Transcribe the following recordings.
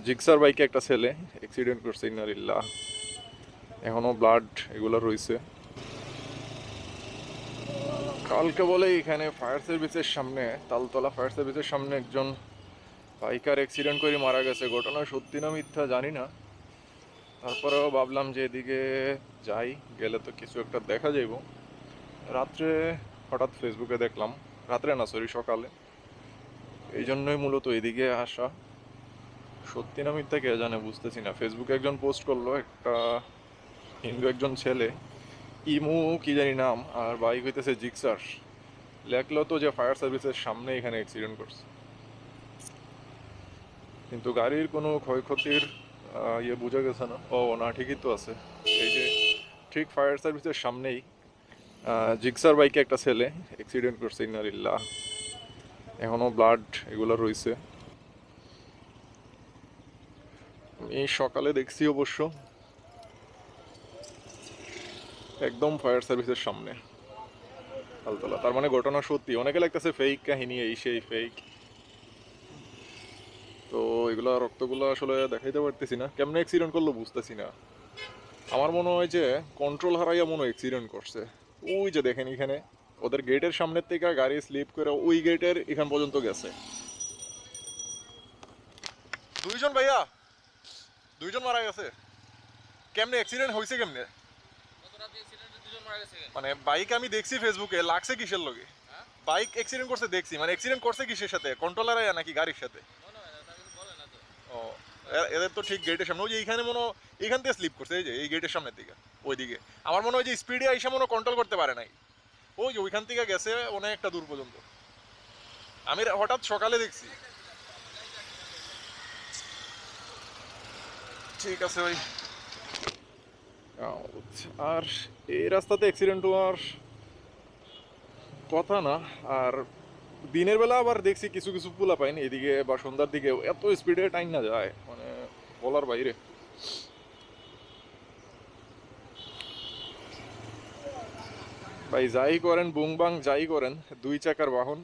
Gixxer বাইকে একটা ছেলে অ্যাক্সিডেন্ট করছে, ইন্নালিল্লাহ। এখনো ব্লাড এগুলো রয়েছে। কালকে বলে এখানে ফায়ার সার্ভিসের সামনে, তালতলা ফায়ার সার্ভিসের সামনে একজন বাইকার অ্যাক্সিডেন্ট করে মারা গেছে। ঘটনা সত্যি না মিথ্যা জানি না, তারপরেও ভাবলাম যে এদিকে যাই, গেলে তো কিছু একটা দেখা যাইব। রাত্রে হঠাৎ ফেসবুকে দেখলাম, রাত্রে না সরি সকালে, এই জন্যই মূলত এদিকে আসা। সত্যি না মিথ্যা কে জানে, বুঝতেছি না। ফেসবুকে একজন পোস্ট করলো, একটা হিন্দু একজন ছেলে, ইমু কি জানি নাম, আর বাইক হইতেছে জিক্সার। লেখলো তো যে ফায়ার সার্ভিসের সামনে এখানে অ্যাক্সিডেন্ট করছে, কিন্তু গাড়ির কোনো ক্ষয়ক্ষতির ইয়ে বোঝা গেছে না। ও না, ঠিকই তো আছে। এই যে ঠিক ফায়ার সার্ভিসের সামনেই জিক্সার বাইকে একটা ছেলে অ্যাক্সিডেন্ট করছে, ইন্নালিল্লাহ। এখনো ব্লাড এগুলো রয়েছে। এই সকালে দেখছি অবশ্য, একদম ফায়ার সার্ভিসের সামনে তালতলা। তার মানে ঘটনা সত্যি। অনেকে লাগতেছে ফেক কাহিনী, এই সেই ফেক। তো এগুলা রক্তগুলো আসলে দেখাইতে পারতেছি না, কেমনে অ্যাক্সিডেন্ট করলো বুঝতেছি না। আমার মনে হয় যে কন্ট্রোল হারাইয়া মনে অ্যাক্সিডেন্ট করছে। ওই যে দেখেন এখানে ওদের গেটের সামনের থেকে গাড়ি স্লিপ করে ওই গেটের এখান পর্যন্ত গেছে। দুইজন ভাইয়া, দুইজন মারা গেছে। কেমনে অ্যাক্সিডেন্ট হয়েছে কেমনে? মানে বাইক আমি দেখছি ফেসবুকে, লাগছে কিসের লগে? বাইক অ্যাক্সিডেন্ট করছে দেখছি, মানে অ্যাক্সিডেন্ট করছে কিসের সাথে? কন্ট্রোলার নাকি গাড়ির সাথে? ও, এদের তো ঠিক গেটের সামনে, ওই যে এইখানে মনে হয় এইখান থেকে স্লিপ করছে, এই যে এই গেটের সামনের দিকে ওইদিকে। আমার মনে হয় যে স্পিডে আইসা মনে কন্ট্রোল করতে পারে নাই, ওই যে ওইখান থেকে গেছে অনেকটা দূর পর্যন্ত। আমি হঠাৎ সকালে দেখছি। ঠিক আছে ভাই। আর এই রাস্তাতে অ্যাক্সিডেন্ট হওয়ার কথা না। আর দিনের বেলা আবার দেখছি কিছু কিছু পোলা পাইনি এদিকে, বা সন্ধ্যার দিকে এত স্পিডে টাইম না যায়, মানে বলার বাইরে। ভাই যাই করেন, বুং বাং যাই করেন, দুই চাকার বাহন।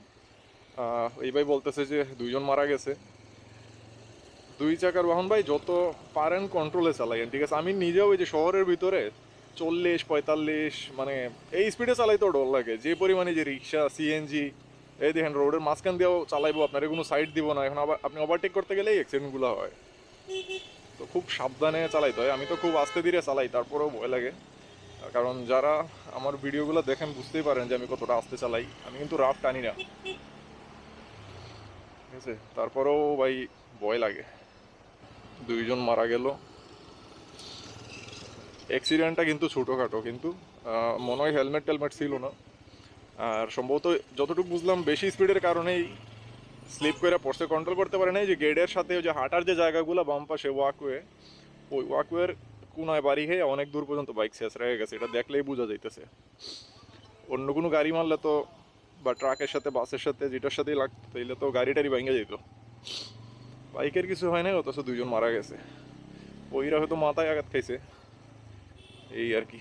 এই ভাই বলতেছে যে দুইজন মারা গেছে। দুই চাকার বাহন ভাই যত পারেন কন্ট্রোলে চালাইয়েন, ঠিক আছে? আমি নিজেও ওই যে শহরের ভিতরে 40-45 মানে এই স্পিডে চালাইতেও ডর লাগে, যে পরিমাণে যে রিক্সা সিএনজি। এই দেখেন রোডের মাঝখান দিয়েও চালাইবো, আপনার কোনো সাইড দিব না। এখন আবার আপনি ওভারটেক করতে গেলেই অ্যাক্সিডেন্টগুলো হয়। তো খুব সাবধানে চালাইতে হয়। আমি তো খুব আস্তে ধীরে চালাই, তারপরেও ভয় লাগে। কারণ যারা আমার ভিডিওগুলো দেখেন বুঝতেই পারেন যে আমি কতটা আস্তে চালাই। আমি কিন্তু রাফ টানি না, ঠিক আছে? তারপরেও ভাই ভয় লাগে। দুইজন মারা গেল। অ্যাক্সিডেন্টটা কিন্তু ছোটোখাটো, কিন্তু মনে হয় হেলমেট টেলমেট ছিল না। আর সম্ভবত যতটুকু বুঝলাম বেশি স্পিডের কারণেই স্লিপ করে পড়ছে, কন্ট্রোল করতে পারে নাই। যে গেটের সাথে ওই যে হাঁটার যে জায়গাগুলো বাম পাশে ওয়াকওয়ে, ওই ওয়াকওয়ের কোনায় বাড়ি হয়ে অনেক দূর পর্যন্ত বাইক শেষ রয়ে গেছে। এটা দেখলেই বোঝা যাইতেছে। অন্য কোনো গাড়ি মারলে তো, বা ট্রাকের সাথে বাসের সাথে যেটার সাথেই লাগতো, তাইলে তো গাড়িটারি ভেঙে যেত। বাইকের কিছু হয় নাই, অথচ দুইজন মারা গেছে। ওইরা হয়তো মাথায় আঘাত খাইছে, এই আর কি।